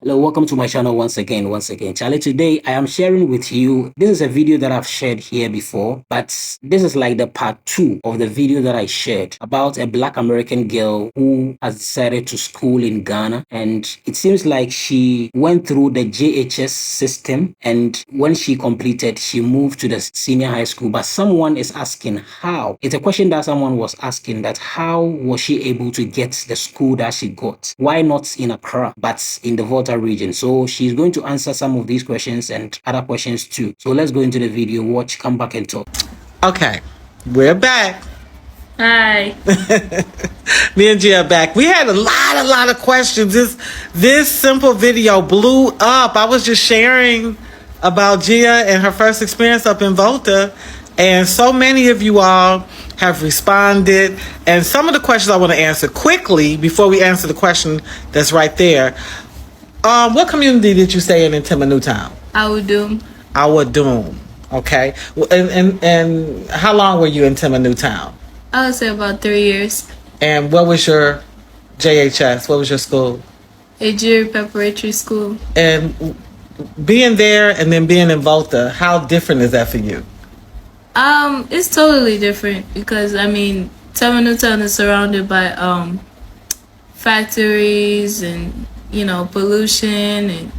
Hello, welcome to my channel once again. Charlie, today I am sharing with you, this is a video that I've shared here before, but this is like the part 2 of the video that I shared about a Black American girl who has decided to school in Ghana, and it seems like she went through the JHS system, and when she completed, she moved to the senior high school, but someone is asking how. It's a question that someone was asking, that how was she able to get the school that she got? Why not in Accra, but in the Volta region? So she's going to answer some of these questions and other questions too. So let's go into the video, watch, come back and talk. Okay, we're back. Hi. Me and Gia are back. We had a lot of questions. This simple video blew up. I was just sharing about Gia and her first experience up in Volta, and so many of you all have responded. And some of the questions I want to answer quickly before we answer the question that's right there. What community did you stay in Tema, Newtown? Awudum. Awudum. Okay. And how long were you in Tema, Newtown? I would say about 3 years. And what was your JHS? What was your school? Ejiri Preparatory School. And being there and then being in Volta, how different is that for you? It's totally different because I mean Tema Newtown is surrounded by factories and pollution and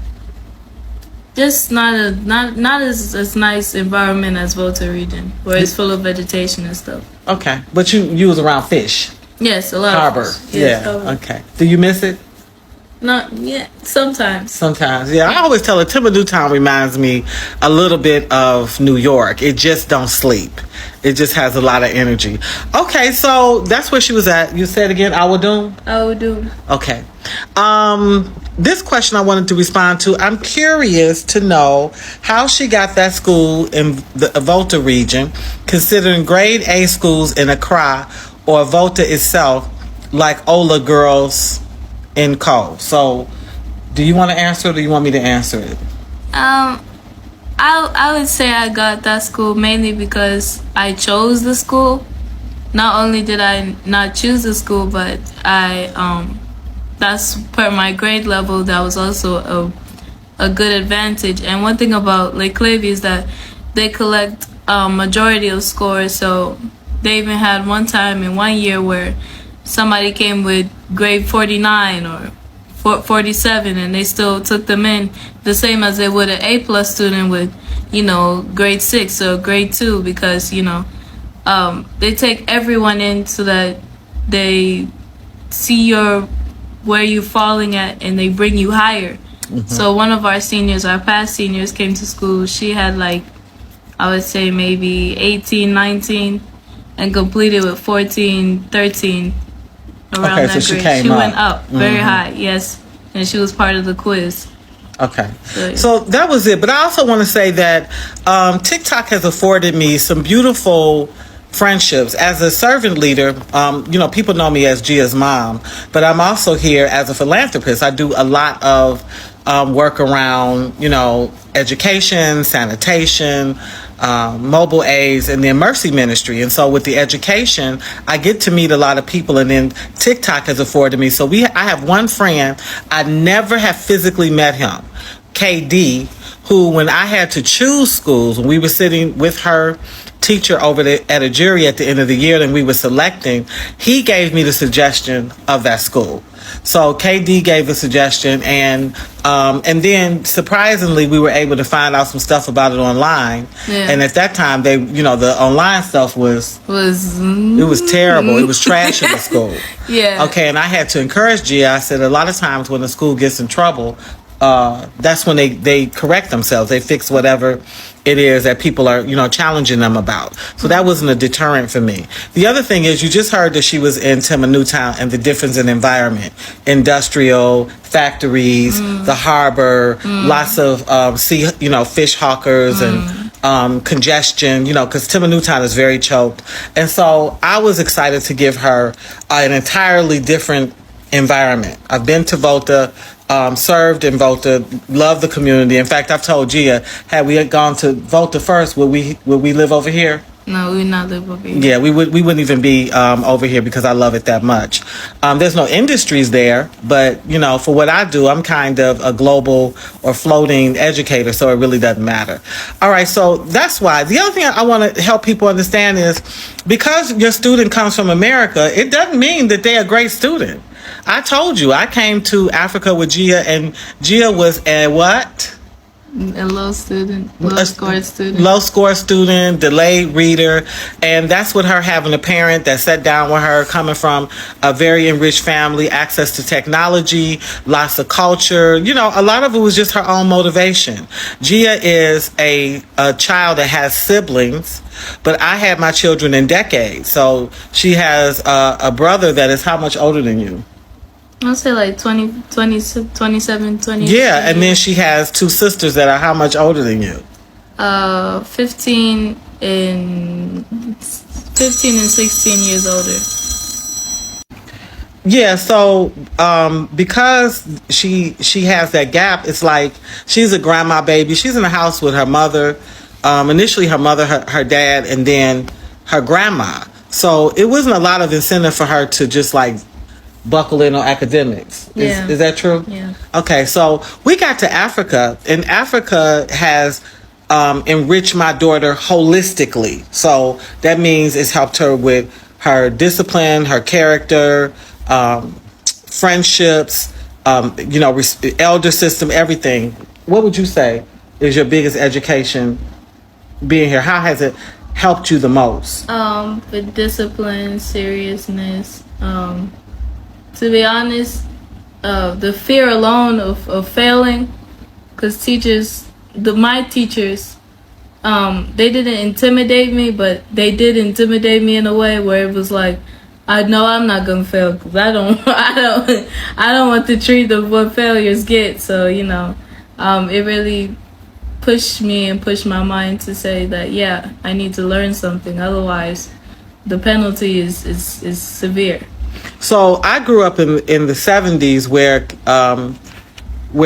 just not as nice environment as Volta region, where it's full of vegetation and stuff. Okay, but you was around fish. Yes, a lot. Harbor. Of fish. Yes, yeah. harbor. Okay. Do you miss it? Not yet. Sometimes. Sometimes, yeah. I always tell her Tema Newtown reminds me a little bit of New York. It just don't sleep. It just has a lot of energy. Okay, so that's where she was at. You said again, Awudum? Awudum. Okay. This question I wanted to respond to. I'm curious to know how she got that school in the Volta region, considering grade A schools in Accra or Volta itself, like Ola girls in Co. So, do you want to answer it or do you want me to answer it? I would say I got that school mainly because I chose the school. Not only did I not choose the school, but that's per my grade level. That was also a good advantage. And one thing about Lake Clavey is that they collect majority of scores. So they even had one time in 1 year where somebody came with grade 49 or 47 and they still took them in the same as they would an A+ student with grade 6 or grade 2, because they take everyone in so that they see where you're falling at and they bring you higher. Mm-hmm. So one of our seniors, our past seniors, came to school. She had I would say maybe 18, 19 and completed with 14, 13 around okay, that so grade. She went up very mm-hmm. high, yes. And she was part of the quiz. Okay. So that was it. But I also want to say that TikTok has afforded me some beautiful friendships. As a servant leader, people know me as Gia's mom, but I'm also here as a philanthropist. I do a lot of work around, education, sanitation, mobile aids, and then mercy ministry. And so with the education, I get to meet a lot of people, and then TikTok has afforded me. So I have one friend, I never have physically met him, KD, who when I had to choose schools, when we were sitting with her teacher over at a jury at the end of the year and we were selecting, he gave me the suggestion of that school. So KD gave a suggestion, and then surprisingly we were able to find out some stuff about it online. Yeah. And at that time the online stuff was terrible. It was trash in the school. Yeah. Okay, and I had to encourage Gia. I said a lot of times when the school gets in trouble, that's when they correct themselves. They fix whatever it is that people are, challenging them about. So that wasn't a deterrent for me. The other thing is, you just heard that she was in Tema Newtown and the difference in environment, industrial, factories, the harbor, lots of fish hawkers and congestion, because Tema Newtown is very choked. And so I was excited to give her an entirely different environment. I've been to Volta, served in Volta, loved the community. In fact, I've told Gia, had we gone to Volta first, would we live over here? No, we not live over here. Yeah, we wouldn't even be over here because I love it that much. There's no industries there, but you know, for what I do, I'm kind of a global or floating educator, so it really doesn't matter. All right, so that's why. The other thing I want to help people understand is because your student comes from America, it doesn't mean that they're a great student. I told you I came to Africa with Gia, and Gia was a what? A low score student. Low score student, delayed reader. And that's with her having a parent that sat down with her, coming from a very enriched family, access to technology, lots of culture. You know, a lot of it was just her own motivation. Gia is a child that has siblings, but I had my children in decades. So she has a brother that is how much older than you? I'll say like 27, 28. Yeah, and then she has two sisters that are how much older than you? 15 and 16 years older. Yeah, so because she has that gap, it's like she's a grandma baby. She's in the house with her mother. Initially her mother, her dad, and then her grandma. So it wasn't a lot of incentive for her to just like buckle in on academics. Is that true? Yeah. Okay, so we got to Africa, and Africa has enriched my daughter holistically. So that means it's helped her with her discipline, her character, friendships, you know, elder system, everything. What would you say is your biggest education being here? How has it helped you the most? With discipline, seriousness, to be honest, the fear alone of failing, because my teachers, they didn't intimidate me, but they did intimidate me in a way where it was like, I know I'm not gonna fail because I don't want to treat of what failures get. So you know, it really pushed me and pushed my mind to say that yeah, I need to learn something. Otherwise, the penalty is severe. So I grew up in the 70s where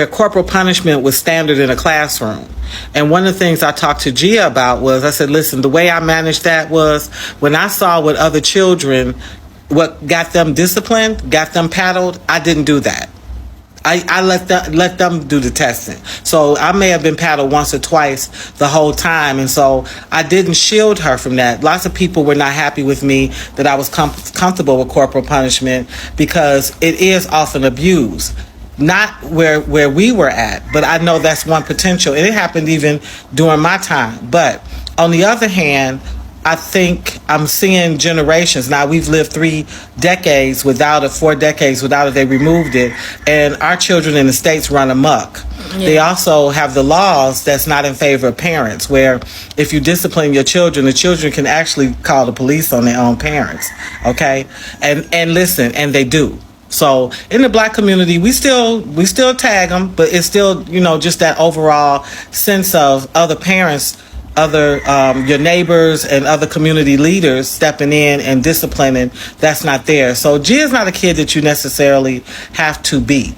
corporal punishment was standard in a classroom. And one of the things I talked to Gia about was, I said, listen, the way I managed that was when I saw what other children, what got them disciplined, got them paddled, I didn't do that. I let them do the testing. So I may have been paddled once or twice the whole time, and so I didn't shield her from that. Lots of people were not happy with me that I was comfortable with corporal punishment because it is often abused. Not where we were at, but I know that's one potential, and it happened even during my time. But on the other hand, I think I'm seeing generations now. We've lived 4 decades without it. They removed it, and our children in the States run amok. Yeah. They also have the laws that's not in favor of parents, where if you discipline your children, the children can actually call the police on their own parents. Okay, and listen, and they do. So in the black community, we still tag them, but it's still, you know, just that overall sense of other parents, other your neighbors and other community leaders stepping in and disciplining. That's not there. So Gia's not a kid that you necessarily have to beat.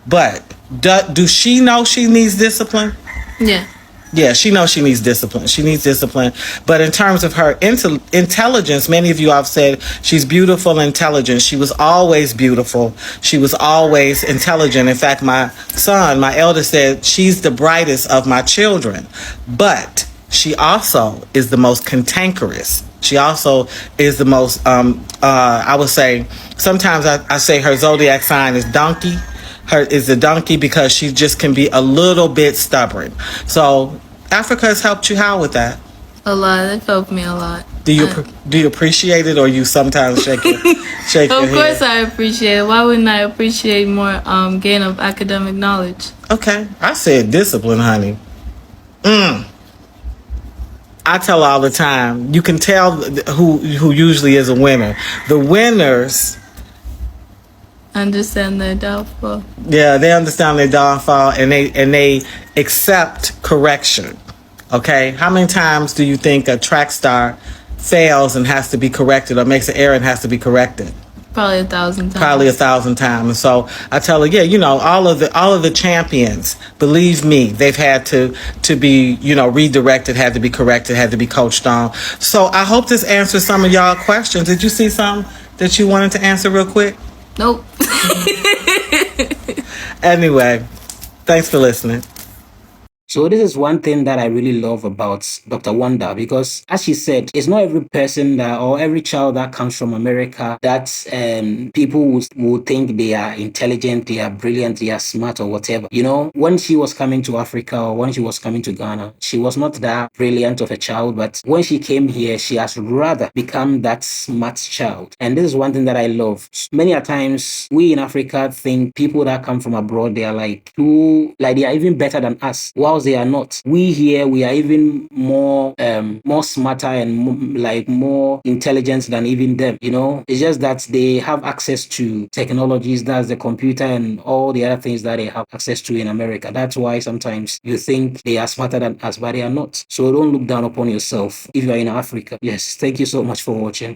But do she know she needs discipline? Yeah. Yeah, she knows she needs discipline. She needs discipline. But in terms of her intelligence, many of you have said she's beautiful and intelligent. She was always beautiful. She was always intelligent. In fact, my son, my eldest, said she's the brightest of my children. But she also is the most cantankerous. She also is the most, I would say, sometimes I say her zodiac sign is donkey. Is a donkey because she just can be a little bit stubborn. So Africa has helped you how with that? A lot. It helped me a lot. Do you appreciate it, or you sometimes shake your head? Of course I appreciate it. Why wouldn't I appreciate more gain of academic knowledge? Okay. I said discipline, honey. I tell all the time, you can tell who usually is a winner. The winners understand their downfall. Yeah, they understand their downfall, and they accept correction. Okay, how many times do you think a track star fails and has to be corrected, or makes an error and has to be corrected? Probably 1,000 times. Probably 1,000 times. And so I tell her, yeah, you know, all of the champions, believe me, they've had to be, you know, redirected, had to be corrected, had to be coached on. So I hope this answers some of y'all questions. Did you see some that you wanted to answer real quick? Nope. Anyway, thanks for listening. So this is one thing that I really love about Dr. Wanda, because as she said, it's not every person that, or every child that comes from America that people would think they are intelligent, they are brilliant, they are smart or whatever. You know, when she was coming to Africa or when she was coming to Ghana, she was not that brilliant of a child, but when she came here, she has rather become that smart child. And this is one thing that I love. Many a times we in Africa think people that come from abroad, they are like they are even better than us. Whilst they are not. We here, we are even more smarter and more intelligent than even them. You know, it's just that they have access to technologies, that's the computer and all the other things that they have access to in America. That's why sometimes you think they are smarter than us, but they are not. So don't look down upon yourself if you are in Africa. Yes, thank you so much for watching.